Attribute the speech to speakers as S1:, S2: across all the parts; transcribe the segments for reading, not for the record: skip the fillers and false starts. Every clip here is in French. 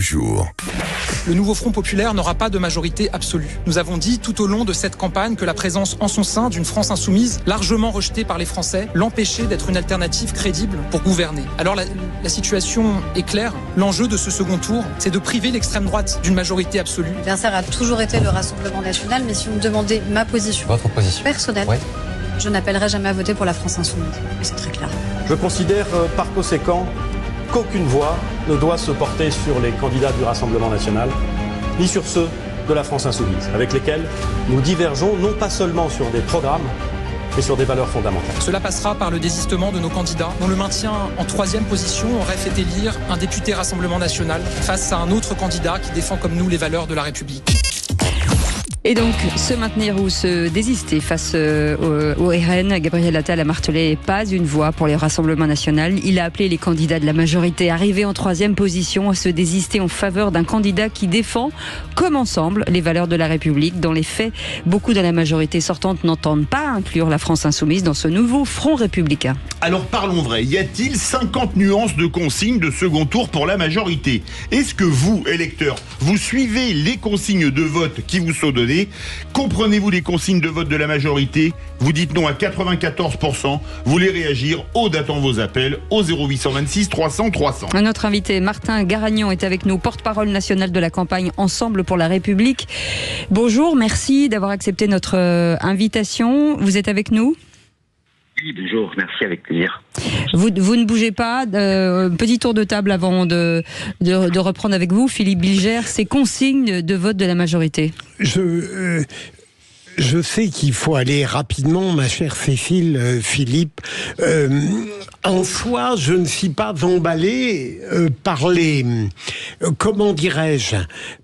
S1: Jour.
S2: Le nouveau Front populaire n'aura pas de majorité absolue. Nous avons dit tout au long de cette campagne que la présence en son sein d'une France insoumise, largement rejetée par les Français, l'empêchait d'être une alternative crédible pour gouverner. Alors la situation est claire. L'enjeu de ce second tour, c'est de priver l'extrême droite d'une majorité absolue.
S3: L'adversaire a toujours été le Rassemblement national, mais si vous me demandez ma position,
S4: votre position
S3: personnelle,
S4: oui.
S3: Je n'appellerai jamais à voter pour la France insoumise. C'est très clair.
S5: Je considère par conséquent qu'aucune voix ne doit se porter sur les candidats du Rassemblement national, ni sur ceux de la France insoumise, avec lesquels nous divergeons non pas seulement sur des programmes, mais sur des valeurs fondamentales.
S2: Cela passera par le désistement de nos candidats, dont le maintien en 3e position aurait fait élire un député Rassemblement national face à un autre candidat qui défend comme nous les valeurs de la République.
S6: Et donc, se maintenir ou se désister face au RN, Gabriel Attal a martelé pas une voix pour le Rassemblement national. Il a appelé les candidats de la majorité arrivés en 3e position à se désister en faveur d'un candidat qui défend, comme ensemble, les valeurs de la République. Dans les faits, beaucoup de la majorité sortante n'entendent pas inclure la France insoumise dans ce nouveau front républicain.
S7: Alors parlons vrai, y a-t-il 50 nuances de consignes de second tour pour la majorité? Est-ce que vous, électeurs, vous suivez les consignes de vote qui vous sont données? Comprenez-vous les consignes de vote de la majorité? Vous dites non à 94%, vous voulez réagir, Aude attend vos appels au 0826 300 300.
S6: Notre invité Martin Garagnon est avec nous, porte-parole national de la campagne Ensemble pour la République. Bonjour, merci d'avoir accepté notre invitation. Vous êtes avec nous ?
S8: Oui, bonjour, merci, avec plaisir.
S6: Vous ne bougez pas. Petit tour de table avant de reprendre avec vous, Philippe Bilger, ces consignes de vote de la majorité.
S9: Je sais qu'il faut aller rapidement, ma chère Cécile, Philippe. En soi, je ne suis pas emballé par les... comment dirais-je ?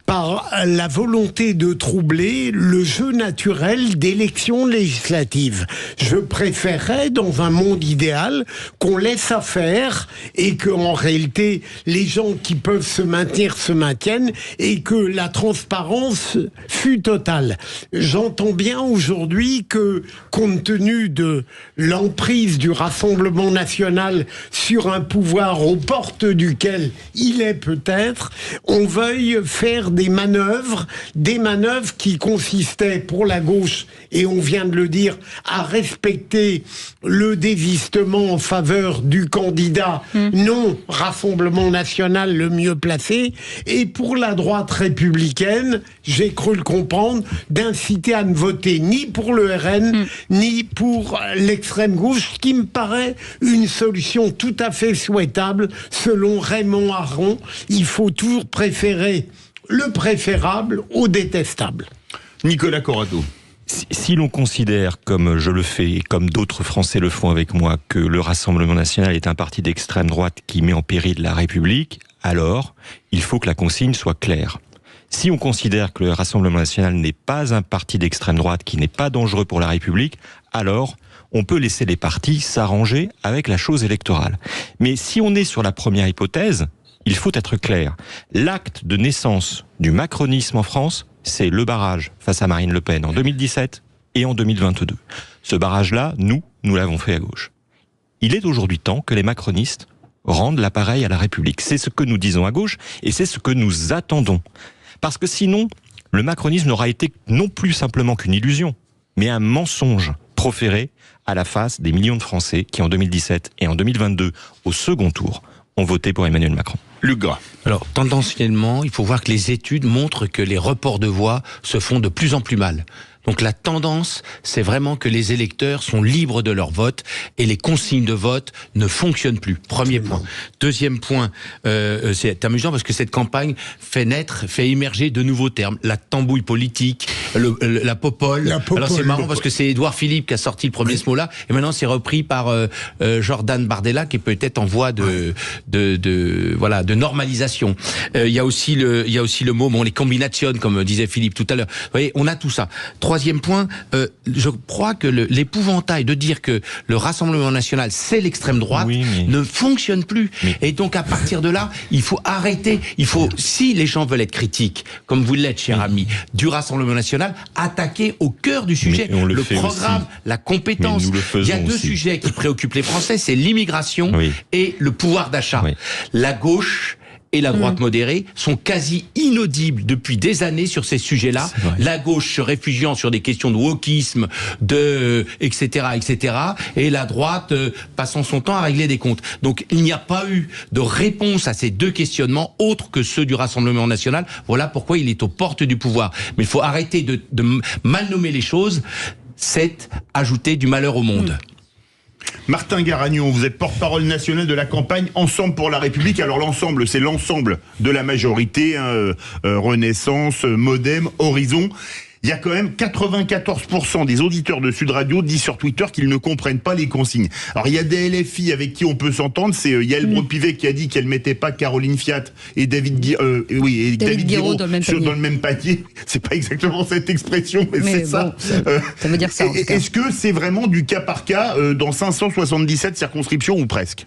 S9: Par la volonté de troubler le jeu naturel d'élections législatives. Je préférerais, dans un monde idéal, qu'on laisse à faire et que, en réalité, les gens qui peuvent se maintenir se maintiennent et que la transparence fût totale. J'entends bien aujourd'hui que, compte tenu de l'emprise du Rassemblement national sur un pouvoir aux portes duquel il est peut-être, on veuille faire des manœuvres qui consistaient pour la gauche, et on vient de le dire, à respecter le désistement en faveur du candidat non Rassemblement national le mieux placé, et pour la droite républicaine, j'ai cru le comprendre, d'inciter à ne voter ni pour le RN, ni pour l'extrême gauche, ce qui me paraît une solution tout à fait souhaitable. Selon Raymond Aron, il faut toujours préférer le préférable au détestable.
S7: Nicolas Corrado.
S10: Si l'on considère, comme je le fais et comme d'autres Français le font avec moi, que le Rassemblement national est un parti d'extrême droite qui met en péril la République, alors il faut que la consigne soit claire. Si on considère que le Rassemblement national n'est pas un parti d'extrême droite qui n'est pas dangereux pour la République, alors on peut laisser les partis s'arranger avec la chose électorale. Mais si on est sur la première hypothèse, il faut être clair. L'acte de naissance du macronisme en France, c'est le barrage face à Marine Le Pen en 2017 et en 2022. Ce barrage-là, nous l'avons fait à gauche. Il est aujourd'hui temps que les macronistes rendent l'appareil à la République. C'est ce que nous disons à gauche et c'est ce que nous attendons. Parce que sinon, le macronisme n'aura été non plus simplement qu'une illusion, mais un mensonge proféré à la face des millions de Français qui, en 2017 et en 2022, au second tour, ont voté pour Emmanuel Macron.
S7: Luc Gras.
S4: Alors, tendanciellement, il faut voir que les études montrent que les reports de voix se font de plus en plus mal. Donc la tendance, c'est vraiment que les électeurs sont libres de leur vote et les consignes de vote ne fonctionnent plus. Premier point. Deuxième point, c'est amusant parce que cette campagne fait émerger de nouveaux termes. La tambouille politique, la popole. Alors c'est marrant parce que c'est Édouard Philippe qui a sorti le premier ce mot-là et maintenant c'est repris par Jordan Bardella qui est peut-être en voie de normalisation. Il y a aussi le mot, les combinations comme disait Philippe tout à l'heure. Vous voyez, on a tout ça. Troisième point, je crois que l'épouvantail de dire que le Rassemblement national, c'est l'extrême droite, ne fonctionne plus. Et donc, à partir de là, il faut arrêter. Si les gens veulent être critiques, comme vous l'êtes, cher ami, du Rassemblement national, attaquer au cœur du sujet. Le programme, la compétence. Il y a deux sujets qui préoccupent les Français, c'est l'immigration et le pouvoir d'achat. La gauche et la droite modérée sont quasi inaudibles depuis des années sur ces sujets-là. La gauche se réfugiant sur des questions de wokisme, etc., et la droite passant son temps à régler des comptes. Donc il n'y a pas eu de réponse à ces deux questionnements autres que ceux du Rassemblement national. Voilà pourquoi il est aux portes du pouvoir. Mais il faut arrêter de mal nommer les choses. C'est ajouter du malheur au monde.
S7: Martin Garagnon, vous êtes porte-parole national de la campagne Ensemble pour la République. Alors l'ensemble, c'est l'ensemble de la majorité, Renaissance, Modem, Horizon. Il y a quand même 94% des auditeurs de Sud Radio disent sur Twitter qu'ils ne comprennent pas les consignes. Alors il y a des LFI avec qui on peut s'entendre, c'est Yael Braun-Pivet qui a dit qu'elle mettait pas Caroline Fiat et David Guiraud dans le même panier. C'est pas exactement cette expression, mais c'est ça.
S6: Ça veut dire ça.
S7: Est-ce que c'est vraiment du cas par cas dans 577 circonscriptions ou presque ?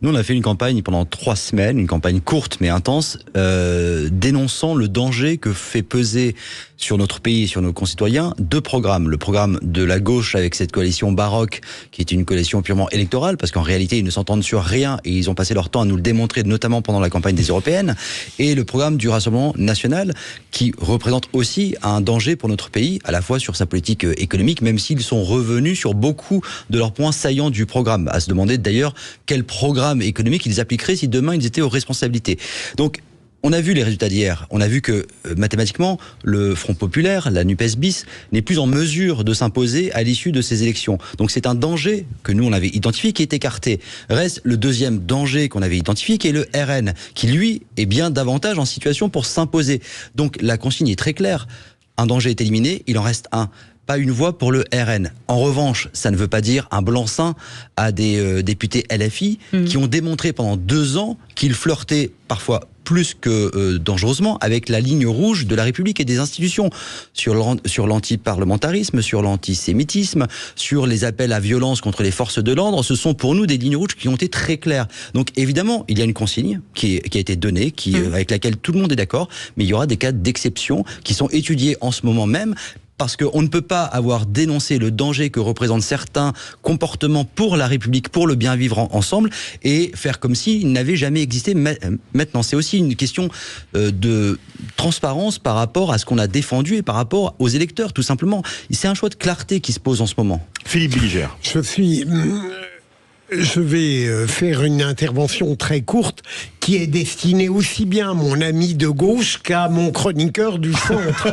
S1: Nous, on a fait une campagne pendant 3 semaines, une campagne courte mais intense, dénonçant le danger que fait peser sur notre pays et sur nos concitoyens 2 programmes. Le programme de la gauche avec cette coalition baroque, qui est une coalition purement électorale, parce qu'en réalité, ils ne s'entendent sur rien et ils ont passé leur temps à nous le démontrer, notamment pendant la campagne des européennes. Et le programme du Rassemblement national, qui représente aussi un danger pour notre pays, à la fois sur sa politique économique, même s'ils sont revenus sur beaucoup de leurs points saillants du programme. À se demander d'ailleurs quel programme économique ils appliqueraient si demain ils étaient aux responsabilités. Donc, on a vu les résultats d'hier. On a vu que mathématiquement, le Front populaire, la NUPES bis, n'est plus en mesure de s'imposer à l'issue de ces élections. Donc c'est un danger que nous on avait identifié qui est écarté. Reste le deuxième danger qu'on avait identifié qui est le RN, qui lui est bien davantage en situation pour s'imposer. Donc la consigne est très claire. Un danger est éliminé, il en reste un. Pas une voix pour le RN. En revanche, ça ne veut pas dire un blanc-seing à des députés LFI qui ont démontré pendant 2 ans qu'ils flirtaient parfois plus que dangereusement avec la ligne rouge de la République et des institutions sur l'antiparlementarisme, sur l'antisémitisme, sur les appels à violence contre les forces de l'ordre. Ce sont pour nous des lignes rouges qui ont été très claires. Donc évidemment, il y a une consigne qui a été donnée, avec laquelle tout le monde est d'accord, mais il y aura des cas d'exception qui sont étudiés en ce moment même. Parce qu'on ne peut pas avoir dénoncé le danger que représentent certains comportements pour la République, pour le bien vivre ensemble, et faire comme s'ils n'avaient jamais existé maintenant. C'est aussi une question de transparence par rapport à ce qu'on a défendu et par rapport aux électeurs, tout simplement. C'est un choix de clarté qui se pose en ce moment.
S7: Philippe Bilger.
S9: Je vais faire une intervention très courte qui est destinée aussi bien à mon ami de gauche qu'à mon chroniqueur du centre.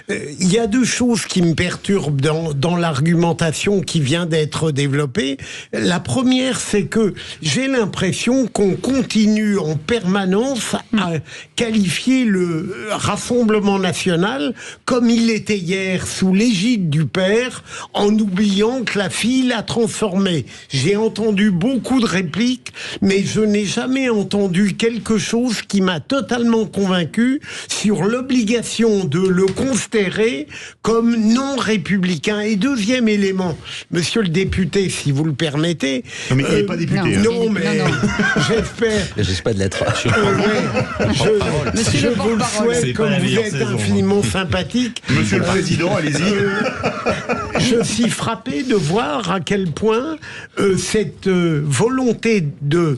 S9: Il y a 2 choses qui me perturbent dans l'argumentation qui vient d'être développée. La première, c'est que j'ai l'impression qu'on continue en permanence à qualifier le Rassemblement national comme il l'était hier sous l'égide du père, en oubliant que la fille l'a transformé. J'ai entendu beaucoup de répliques, mais je n'ai jamais entendu quelque chose qui m'a totalement convaincu sur l'obligation de le considérer comme non républicain. Et deuxième élément, monsieur le député, si vous le permettez...
S7: Non, mais il n'est pas député.
S9: Non, mais j'espère...
S1: J'espère pas de l'être.
S9: Je vous le souhaite, comme vous êtes infiniment sympathique.
S7: Monsieur le Président, allez-y.
S9: Je suis frappé de voir à quel point cette volonté de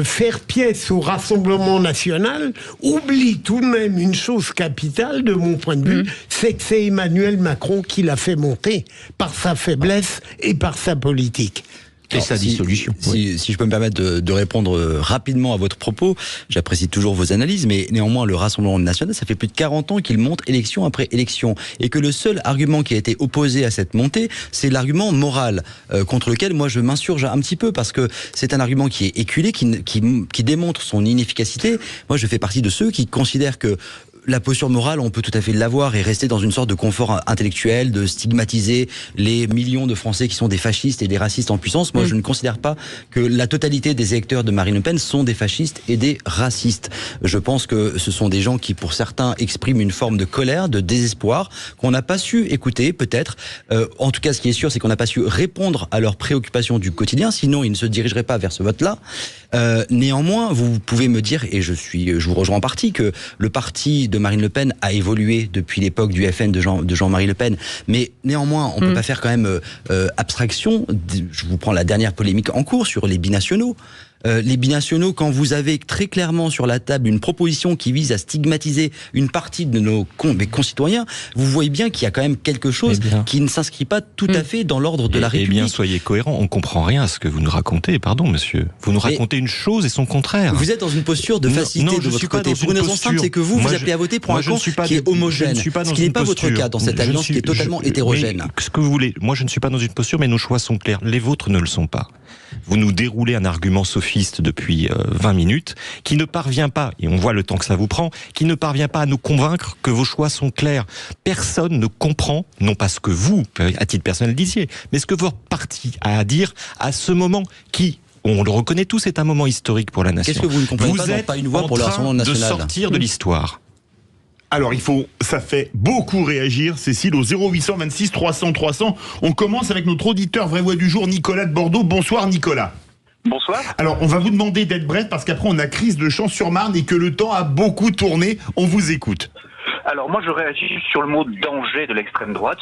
S9: faire pièce au Rassemblement national oublie tout de même une chose capitale de mon point de vue, c'est que c'est Emmanuel Macron qui l'a fait monter par sa faiblesse et par sa politique.
S4: Et sa dissolution.
S1: Si je peux me permettre de répondre rapidement à votre propos, j'apprécie toujours vos analyses, mais néanmoins le Rassemblement national, ça fait plus de 40 ans qu'il monte élection après élection, et que le seul argument qui a été opposé à cette montée, c'est l'argument moral, contre lequel moi je m'insurge un petit peu, parce que c'est un argument qui est éculé, qui démontre son inefficacité. Moi je fais partie de ceux qui considèrent que la posture morale, on peut tout à fait l'avoir et rester dans une sorte de confort intellectuel, de stigmatiser les millions de Français qui sont des fascistes et des racistes en puissance. Moi, je ne considère pas que la totalité des électeurs de Marine Le Pen sont des fascistes et des racistes. Je pense que ce sont des gens qui, pour certains, expriment une forme de colère, de désespoir, qu'on n'a pas su écouter, peut-être. En tout cas, ce qui est sûr, c'est qu'on n'a pas su répondre à leurs préoccupations du quotidien, sinon ils ne se dirigeraient pas vers ce vote-là. Néanmoins, vous pouvez me dire, et je vous rejoins en partie, que le parti de Marine Le Pen a évolué depuis l'époque du FN de Jean-Marie Le Pen, mais néanmoins on peut pas faire quand même abstraction. Je vous prends la dernière polémique en cours sur les binationaux. les binationaux, quand vous avez très clairement sur la table une proposition qui vise à stigmatiser une partie de nos concitoyens, vous voyez bien qu'il y a quand même quelque chose qui ne s'inscrit pas tout à fait dans l'ordre de la République.
S10: Eh bien, soyez cohérents, on comprend rien à ce que vous nous racontez, pardon monsieur. Vous nous racontez une chose et son contraire.
S1: Vous êtes dans une posture de facilité de votre côté. Pour une raison simple, c'est que vous appelez à voter pour un camp qui est homogène, ce qui n'est pas votre cas dans cette alliance qui est totalement hétérogène.
S10: Ce que vous voulez, moi je ne suis pas dans une posture, mais nos choix sont clairs. Les vôtres ne le sont pas. Vous nous déroulez un argument sophiste depuis 20 minutes qui ne parvient pas, et on voit le temps que ça vous prend, qui ne parvient pas à nous convaincre que vos choix sont clairs. Personne ne comprend, non pas ce que vous, à titre personnel, disiez, mais ce que votre parti a à dire à ce moment qui, on le reconnaît tous, est un moment historique pour la nation.
S1: Qu'est-ce que vous ne comprenez pas dans Pas une voix pour le Rassemblement national ?
S10: De sortir de l'histoire.
S7: Alors ça fait beaucoup réagir, Cécile, au 0826 300 300. On commence avec notre auditeur Vraie Voix du jour, Nicolas de Bordeaux. Bonsoir Nicolas.
S11: Bonsoir.
S7: Alors on va vous demander d'être bref parce qu'après on a crise de Champs-sur-Marne et que le temps a beaucoup tourné. On vous écoute.
S11: Alors moi je réagis sur le mot danger de l'extrême droite.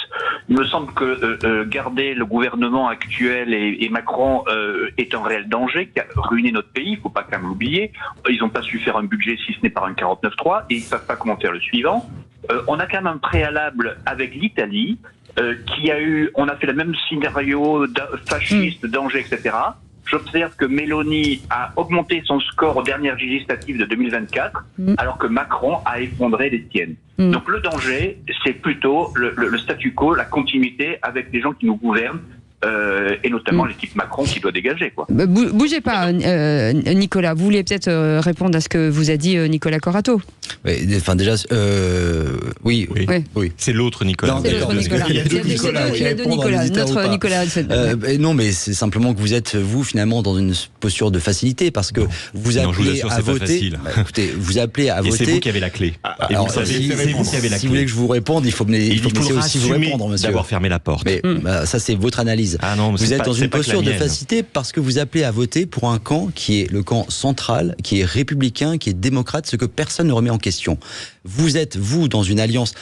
S11: Il me semble que garder le gouvernement actuel et Macron est un réel danger qui a ruiné notre pays, il ne faut pas quand même l'oublier. Ils n'ont pas su faire un budget si ce n'est par un 49.3 et ils ne savent pas comment faire le suivant. On a quand même un préalable avec l'Italie on a fait le même scénario fasciste, danger, etc. J'observe que Meloni a augmenté son score aux dernières législatives de 2024, alors que Macron a effondré les tiennes. Donc le danger, c'est plutôt le statu quo, la continuité avec les gens qui nous gouvernent, et notamment l'équipe Macron qui doit dégager, quoi.
S6: Bougez pas, Nicolas. Vous voulez peut-être répondre à ce que vous a dit Nicolas Corato.
S1: Enfin déjà, oui.
S10: C'est l'autre Nicolas.
S6: C'est l'autre Nicolas. Il y a deux Nicolas. Notre Nicolas.
S1: Non, mais c'est simplement que vous êtes finalement dans une posture de facilité parce que vous appelez à voter. Écoutez, vous appelez à voter.
S10: C'est vous qui avez la clé. Et vous savez, c'est vous qui avez la clé.
S1: Si vous voulez que je vous réponde, il faut me laisser aussi vous répondre, monsieur.
S10: D'avoir fermé la porte.
S1: Mais ça, c'est votre analyse.
S10: Ah non,
S1: vous êtes dans une posture de facilité parce que vous appelez à voter pour un camp qui est le camp central, qui est républicain, qui est démocrate, ce que personne ne remet en question. Vous êtes, vous, dans une alliance.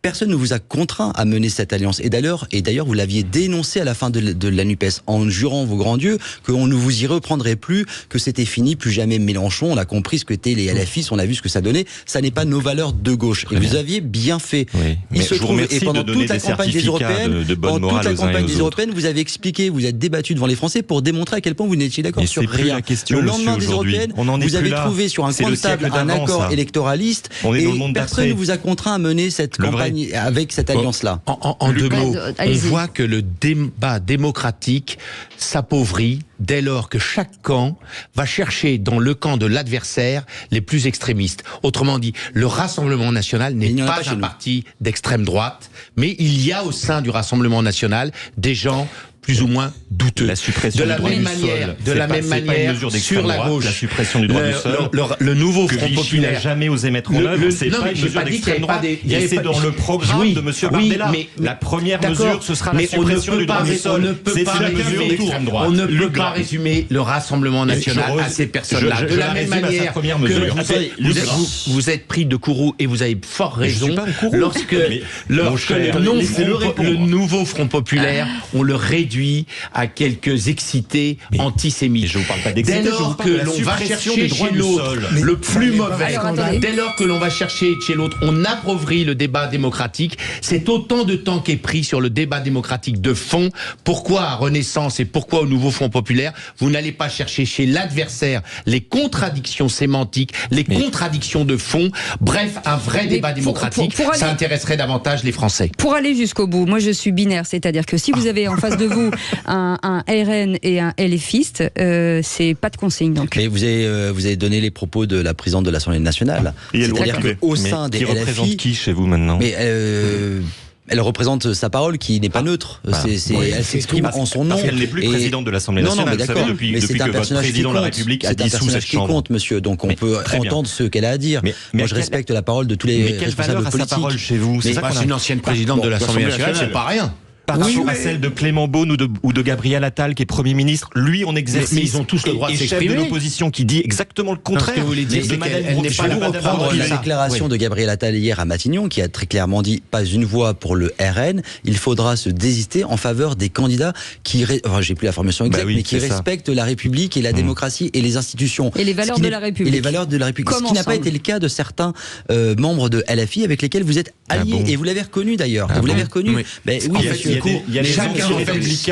S1: Personne ne vous a contraint à mener cette alliance. Et d'ailleurs, vous l'aviez dénoncé à la fin de la NUPES en jurant vos grands dieux qu'on ne vous y reprendrait plus, que c'était fini, plus jamais Mélenchon. On a compris ce que étaient les LFI, on a vu ce que ça donnait. Ça n'est pas nos valeurs de gauche. Et vous aviez bien fait.
S10: Oui.
S1: Il se trouve, et pendant toute la campagne des
S10: Européennes,
S1: vous avez expliqué, vous êtes débattu devant les Français pour démontrer à quel point vous n'étiez d'accord sur rien.
S10: Le
S1: lendemain des Européennes, vous avez trouvé sur un coin de table un accord électoraliste et personne ne vous a contraint à mener cette campagne avec cette alliance-là.
S4: En deux mots, on voit que le débat démocratique s'appauvrit dès lors que chaque camp va chercher dans le camp de l'adversaire les plus extrémistes. Autrement dit, le Rassemblement national n'est pas un parti d'extrême droite, mais il y a au sein du Rassemblement national des gens plus ou moins douteux.
S10: La suppression
S4: de la même manière, sur la gauche,
S10: la suppression du droit du sol,
S4: le nouveau Front Populaire
S10: n'a jamais osé mettre en œuvre. C'est pas une mesure d'extrême droite. Et c'est dans le programme de M. Bardella. La première mesure, ce sera la suppression du droit du sol. C'est une mesure d'extrême droite.
S4: On ne peut pas résumer le Rassemblement national à ces personnes-là. De la même manière que vous êtes pris de courroux et vous avez fort raison lorsque le nouveau Front Populaire, on le réduit à quelques excités antisémites.
S10: Je vous parle pas d'excités,
S4: dès lors que l'on va chercher chez l'autre le plus mauvais, dès lors que l'on va chercher chez l'autre, on appauvrit le débat démocratique. C'est autant de temps qu'est pris sur le débat démocratique de fond. Pourquoi à Renaissance et pourquoi au nouveau Front Populaire, vous n'allez pas chercher chez l'adversaire les contradictions sémantiques, les contradictions de fond, bref, un vrai débat démocratique, ça intéresserait davantage les Français.
S6: Pour aller jusqu'au bout, moi je suis binaire, c'est-à-dire que si vous avez en face de vous un RN et un LFiste, c'est pas de consigne. Donc.
S1: Mais vous avez donné les propos de la présidente de l'Assemblée nationale. C'est-à-dire qu'au sein des LFI...
S10: Qui représente qui chez vous maintenant ?
S1: Mais elle représente sa parole qui n'est pas neutre. Elle s'exprime en son nom.
S10: Parce qu'elle n'est plus présidente de l'Assemblée nationale.
S1: Non, mais d'accord.
S10: Depuis que votre président de la République a dissous cette chambre.
S1: C'est un personnage qui compte, monsieur. Donc on peut entendre ce qu'elle a à dire. Moi, je respecte la parole de tous les responsables politiques.
S10: Mais quelle valeur a sa parole chez vous ?
S4: C'est une ancienne présidente de l'Assemblée nationale, c'est pas rien.
S10: par rapport à celle de Clément Beaune ou de Gabriel Attal, qui est Premier ministre. Lui, on exerce.
S4: Mais ils ont tous le droit de s'exprimer.
S10: Et chef de l'opposition qui dit exactement le contraire.
S4: Non, ce que vous voulez dire, c'est qu'elle n'est pas la
S1: reprendre la déclaration de Gabriel Attal hier à Matignon, qui a très clairement dit pas une voix pour le RN. Il faudra se désister en faveur des candidats qui, j'ai plus la formation exacte, mais qui respectent la République et la démocratie et les institutions.
S6: Et les valeurs de la République.
S1: Et les valeurs de la République. Ce qui n'a pas été le cas de certains membres de LFI avec lesquels vous êtes alliés. Et vous l'avez reconnu d'ailleurs. Vous l'avez reconnu.
S4: Oui.
S10: Il y a
S4: chacun,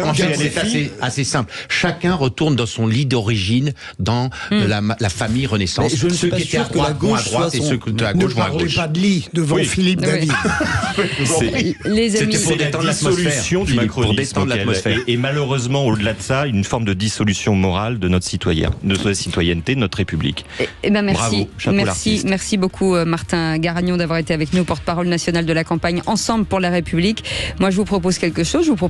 S4: en fait, c'est assez simple. Chacun retourne dans son lit d'origine, dans la famille Renaissance.
S1: Je ne suis pas sûr que la gauche soit
S4: et ceux de la
S9: Ne
S4: gauche vont à
S9: parlez
S4: gauche.
S9: pas de lit devant Philippe David.
S6: Les amis,
S10: C'est la dissolution du macronisme.
S4: Pour détendre l'atmosphère.
S10: Et malheureusement, au-delà de ça, une forme de dissolution morale de notre citoyenneté, de notre République.
S6: Eh ben merci.
S10: Bravo,
S6: Merci beaucoup Martin Garagnon d'avoir été avec nous, porte-parole national de la campagne Ensemble pour la République. Moi je vous propose quelque chose, je vous propose